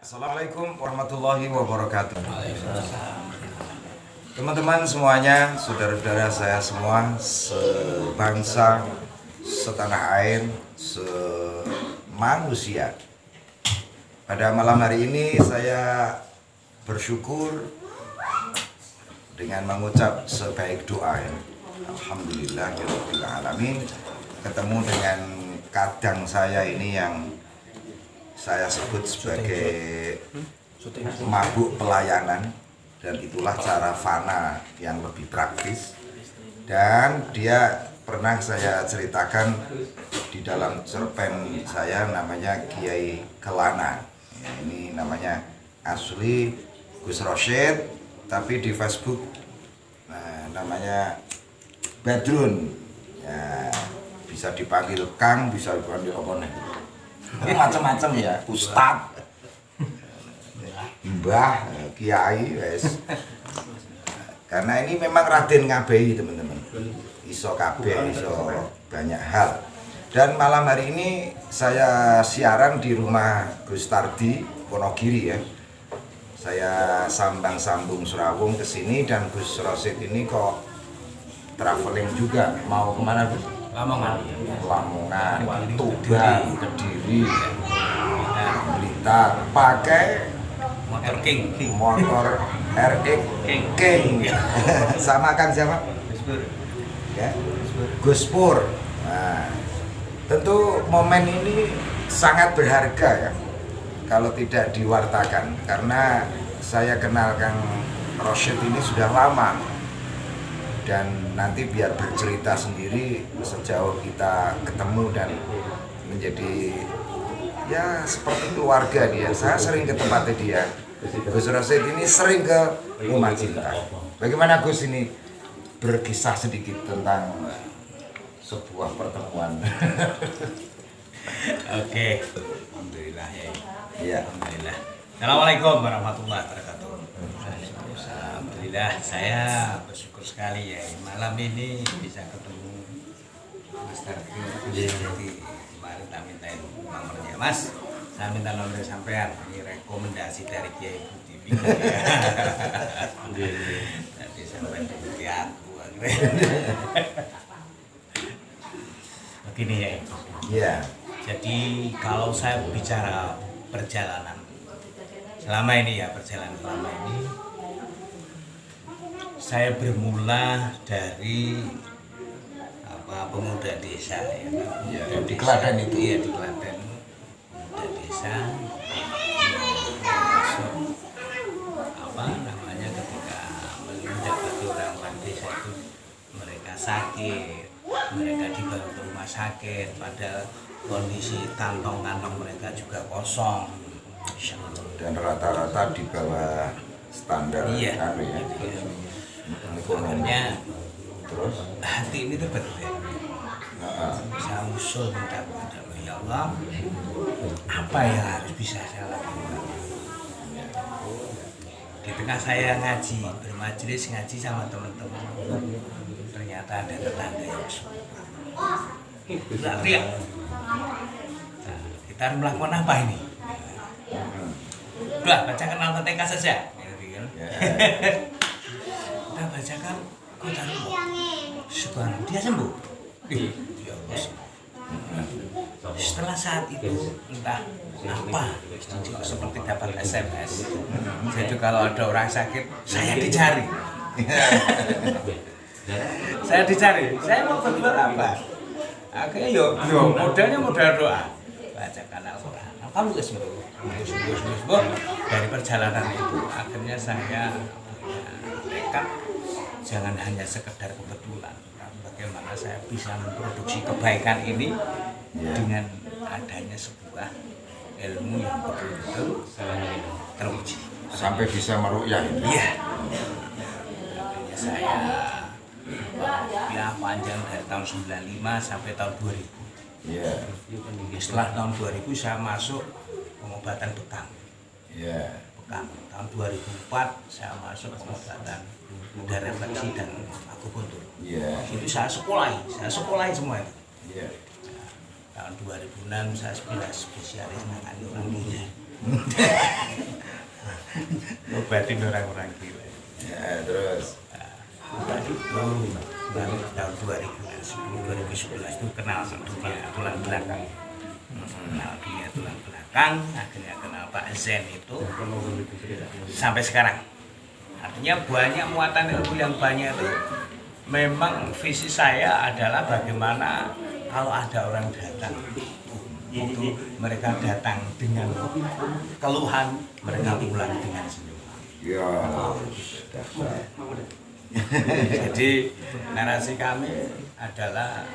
Assalamualaikum warahmatullahi wabarakatuh. Teman-teman semuanya, saudara-saudara saya semua, sebangsa, setanah air, semanusia. Pada malam hari ini saya bersyukur dengan mengucap sebaik doa ya. Alhamdulillahirabbil alamin, ketemu dengan kadang saya ini yang saya sebut sebagai mabuk pelayanan, dan itulah cara fana yang lebih praktis. Dan dia pernah saya ceritakan di dalam cerpen saya, namanya Kiai Kelana ya, ini namanya asli Gus Rosyid, tapi di Facebook namanya Badrun ya, bisa dipanggil Kang, bisa dipanggil apa nih, macam-macam ya, Ustadz, Mbah, Kiai, wes. Karena ini memang Raden Ngabehi teman-teman, iso kabeh, iso banyak hal. Dan malam hari ini saya siaran di rumah Gus Tardi Wonogiri ya. Saya sambung Surawung ke sini, dan Gus Rosyid ini kok traveling juga, mau kemana Gus? Lamongan, Tuban, Kediri, Blitar, pakai motor King, motor RX King. Sama Kang siapa? Ya, Gus Pur. Nah, tentu momen ini sangat berharga ya, kalau tidak diwartakan, karena saya kenal Kang Rosyid ini sudah lama. Dan nanti biar bercerita sendiri sejauh kita ketemu dan menjadi ya seperti keluarga dia. Saya sering ke tempatnya dia. Gus Rosyid ini sering ke Rumah Cinta. Bagaimana Gus ini berkisah sedikit tentang sebuah pertemuan? Oke, alhamdulillah ya. Iya. Alhamdulillah. Assalamualaikum warahmatullahi wabarakatuh. Alhamdulillah, saya bersyukur sekali ya malam ini bisa ketemu Mas Tardi. Jadi kemarin tak mintain nomornya Mas, saya minta nomor sampean, ini rekomendasi dari Kiai Budi. Jadi sampai di aku begini ya. Iya. Jadi kalau saya bicara perjalanan selama ini ya, saya bermula dari pemuda desa ya. Di Klaten itu. Iya, di Klaten. Pemuda desa. Ketika mendapati orang-orang desa itu mereka sakit, mereka dibawa ke rumah sakit, padahal kondisi kantong-kantong mereka juga kosong. Dan rata-rata di bawah standar Iya. ya. Akhirnya Terus hati ini tuh berbeda. Saya usul minta ya Allah, apa yang harus bisa saya lakukan? Di tengah saya ngaji, bermajelis ngaji sama teman-teman, ternyata ada tetangga yang suka. Teriak. Nah, kita harus melakukan apa ini? Udah, bacakan Al-Fatihah saja. Kita bacakan Qadarullah. Subhanallah, dia sembuh. Ya Allah. Setelah saat itu entah apa, seperti dapat SMS. Jadi kalau ada orang sakit, saya dicari. Saya mau berbuat apa? Akhirnya yo modalnya modal doa. Bacakan Al-Quran. Kamu sembuh. Dari perjalanan itu akhirnya saya tekad jangan hanya sekedar kebetulan, tapi bagaimana saya bisa memproduksi kebaikan ini dengan adanya sebuah ilmu yang betul-betul teruji sampai bisa meruqyah itu. Iya. Artinya saya ya panjang dari tahun 95 sampai tahun 2000. Iya. Setelah tahun 2000 saya masuk pengobatan bekam. Iya. Bekam. Tahun 2004 saya masuk pengobatan udah refleksi dan akupuntur. Iya. Itu saya sekolahi semua itu. Iya. Tahun 2006 saya pindah spesialis menangani orang muda. ngobatin orang-orang gila. Ya, terus Udah itu baru tahun 2010 itu kenal sama dunia tulang belakang. Kenal dunia tulang belakang, akhirnya kenal Pak Zen itu sampai sekarang. Artinya banyak muatan ilmu yang banyak itu memang visi saya adalah bagaimana kalau ada orang datang itu mereka datang dengan keluhan, mereka pulang dengan senyum. ya Jadi narasi kami adalah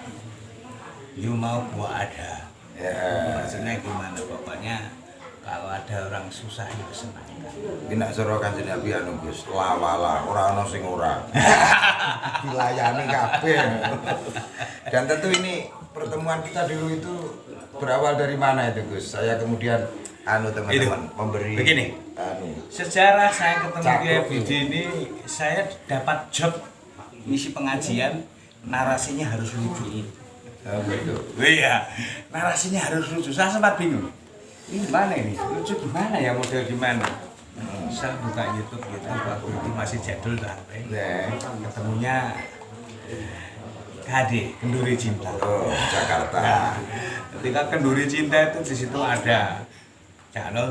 you mau gua ada. ya Maksudnya gimana? Pokoknya kalau ada orang susah ya senangkan. ini nak suruh Kanjeng Nabi anu Gus lawala ora ana sing ora dilayani kabeh. Dan tentu ini pertemuan kita dulu itu berawal dari mana itu Gus? Saya kemudian teman-teman memberi Begini. Sejarah saya ketemu Cakep Kiai Budi ini, saya dapat job misi pengajian, narasinya harus lucu. Begitu. Iya, narasinya harus lucu. Saya sempat bingung. Ini gimana ini? Lucu gimana ya, model gimana? Saya buka YouTube gitu, waktu itu masih jadul sampai. Nah, Ketemunya KD, Kenduri Cinta. oh, Jakarta. Nah, ketika Kenduri Cinta itu di situ ada Cak Nun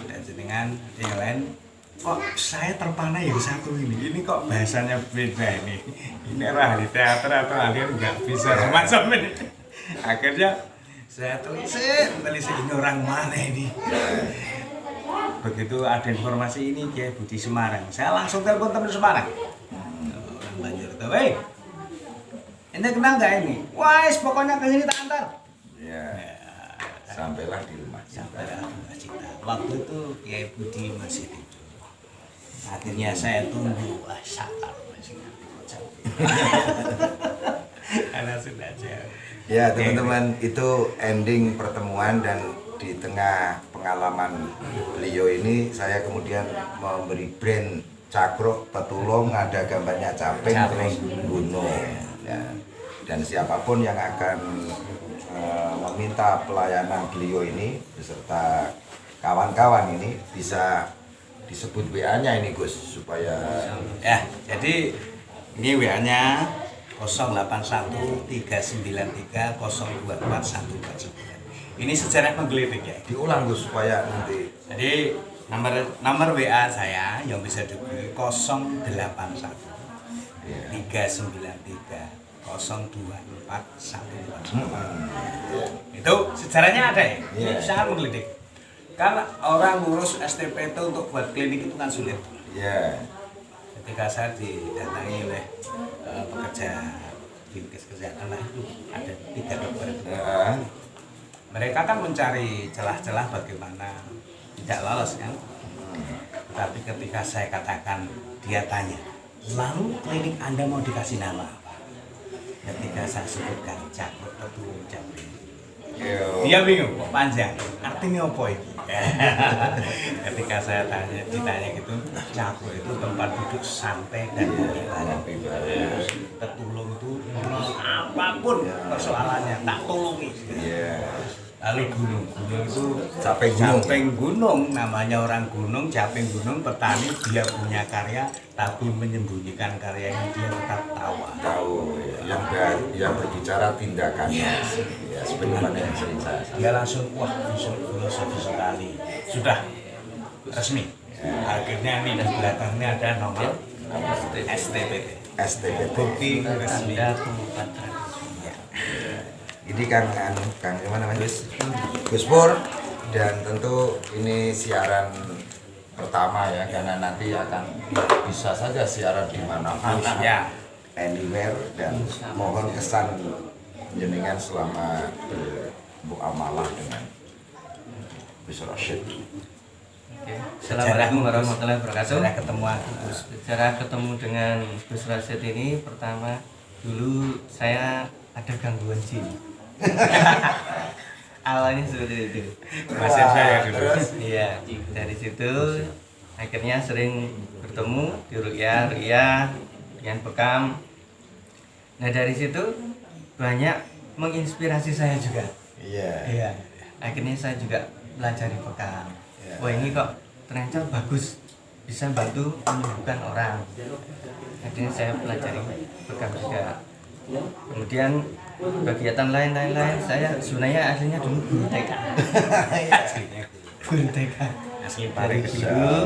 dan jenengan yang lain. Kok saya terpana yang satu ini kok bahasanya beda ini ahli teater atau ahli nggak bisa semacam ini. Akhirnya saya telisik ini orang mana ini. Begitu ada informasi ini Kiai Budi Semarang, saya langsung telepon teman Semarang. Orang Banjar tuh, "Wei, ini kenal nggak ini?" "Wah, pokoknya ke sini tak antar." Ya, sampailah di rumah. Sampai Rumah Cinta. Waktu itu Kiai Budi masih tidur. Akhirnya saya tunggu, sakar masih nggak karena sudah jauh. Ya teman-teman, itu ending pertemuan dan di tengah pengalaman beliau ini saya kemudian memberi brand Cakro Petulung, ada gambarnya Caping terus Gunung ya. Dan siapapun yang akan meminta pelayanan beliau ini beserta kawan-kawan ini bisa disebut WA-nya ini Gus supaya Ya, jadi ini WA-nya 081393024149. Ini sejarah menggelitik ya. diulang Gus supaya nanti. Jadi nomor WA saya yang bisa dihubungi 081 393 024 Itu sejarahnya ada ya. Ini sangat menggelitik. Karena orang ngurus STP itu untuk buat klinik itu kan sulit. Ya. Ketika saya didatangi oleh pekerja dinkes kesehatan lah, itu ada 3 dokter itu. Ya. Mereka kan mencari celah-celah bagaimana tidak lolos kan. Tapi ketika saya katakan, dia tanya, lalu klinik Anda mau dikasih nama apa? Ketika saya sebutkan Cakro Petulung Caping, dia bingung, kok panjang, artinya apa itu? Ketika saya ditanya gitu, Cakro itu tempat duduk santai dan beribadah. Petulung itu apapun persoalannya tak tulungi. Lalu gunung itu Caping gunung, namanya orang gunung, Caping gunung, petani, dia punya karya tapi menyembunyikan karyanya, dia tetap tawa. Tahu yang berbicara tindakannya ya sebagaimana yang sering saya sampaikan. Dia langsung wah filosofi sekali, sudah resmi. Akhirnya nih di belakangnya ada nomor STPT, bukti resmi. Ini Kang gimana namanya? Gus Pur, dan tentu ini siaran pertama ya, karena nanti akan bisa saja siaran di mana-mana, Ya. anywhere, dan mohon kesan jenengan selama bermuamalah dengan Gus Rashid. Oke. Assalamualaikum warahmatullahi wabarakatuh. Setelah ketemuan Secara ketemu dengan Gus Rashid ini, pertama dulu saya ada gangguan jin. Awalnya seperti itu. masih saya dulu. Iya, dari situ akhirnya sering bertemu di ruqyah dengan bekam. Nah dari situ banyak menginspirasi saya juga. Iya. Akhirnya saya juga belajar di bekam. Wah ini kok ternyata bagus bisa bantu menyembuhkan orang. Akhirnya saya pelajari pegang juga. Kemudian kegiatan lain-lain saya sebenarnya aslinya dulu guru TK. Guru TK Asli dari Paris. dulu.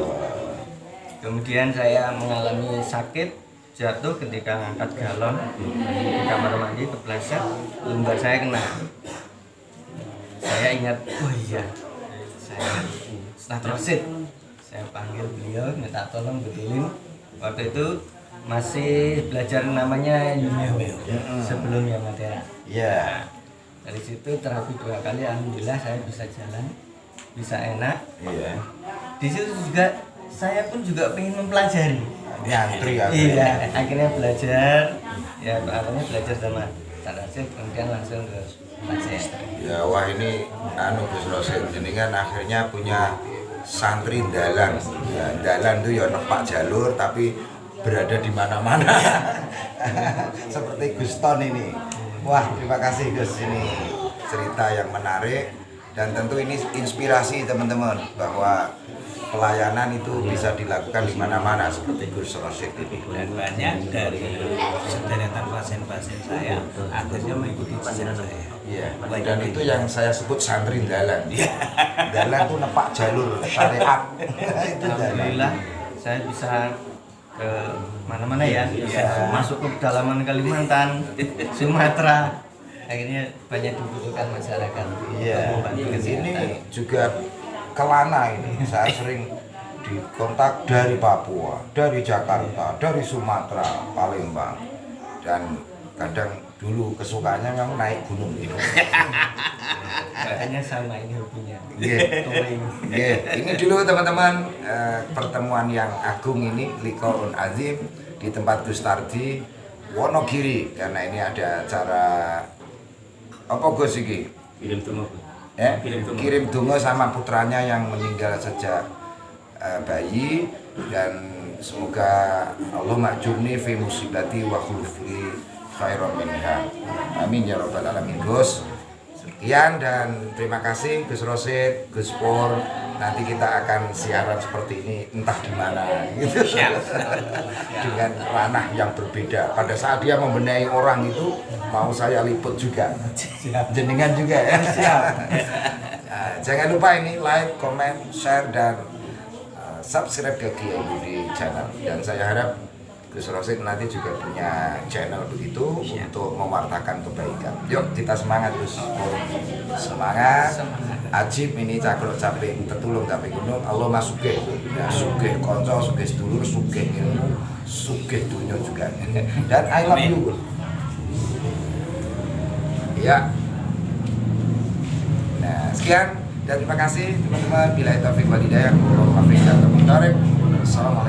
Kemudian saya mengalami sakit jatuh ketika ngangkat galon di kamar mandi, kepleset, lumbar saya kena. Saya ingat, oh iya, saya statrosit. Saya panggil beliau, minta tolong betulin. Waktu itu masih belajar namanya Yumeo sebelum yang Matera. Iya. Dari situ terapi 2 kali, alhamdulillah saya bisa jalan, bisa enak. Iya. Di situ juga saya pun juga pengen mempelajari. Nyantri ya. Iya, akhirnya belajar. Ya, awalnya belajar sama Tarasit, kemudian langsung ke pasien. Ya wah ini Gus Rosid ini kan akhirnya punya santri dalan. Ya, dalan itu ya nepak jalur tapi berada di mana-mana. Seperti Gus Ton ini. Wah, terima kasih Gus, ini cerita yang menarik dan tentu ini inspirasi teman-teman bahwa pelayanan itu bisa dilakukan di mana-mana seperti Gus Rosid ini. Dan banyak dari sederetan pasien-pasien saya akhirnya mengikuti pasien saya. Iya, dan itu yang saya sebut santri dalan. Dalan itu nepak jalur syariat. Itu dalan. Alhamdulillah saya bisa ke mana-mana ya, bisa masuk ke pedalaman Kalimantan, Sumatera. Akhirnya banyak dibutuhkan masyarakat. Iya, Membantu kesehatan. ini juga Kelana ini. Saya sering dikontak dari Papua, dari Jakarta, dari Sumatera, Palembang, dan kadang dulu kesukaannya memang naik gunung gitu. Makanya sama ini hobinya. Iya. Touring. Ini dulu teman-teman pertemuan yang agung ini Liqaun Azim di tempat Gus Tardi Wonogiri, karena ini ada acara apa Gus iki? Kirim tunggu. Kirim donga sama putranya yang meninggal sejak bayi, dan semoga Allah makjurni fi musibati wa khulufli khairan minha. Amin ya rabbal alamin. Gus, sekian dan terima kasih Gus Rosid, Gus Pur. Nanti kita akan siaran seperti ini entah di mana gitu. Dengan ranah yang berbeda. Pada saat dia membenahi orang itu mau saya liput juga. Jenengan juga ya. Nah, jangan lupa ini like, comment, share dan subscribe ke Kiai Budi channel. Dan saya harap Gus Rosid nanti juga punya channel begitu untuk mewartakan kebaikan. Yuk kita semangat Gus. Semangat. Ajib ini cakruk caping tetulung caping gunung. Allah masugih. Ya sugih konco, sugih sedulur, sugih ilmu, sugih dunia juga. Dan I love you. Ya. Nah, sekian dan terima kasih teman-teman. Bila taufik wal hidayah, Assalamualaikum warahmatullahi wabarakatuh.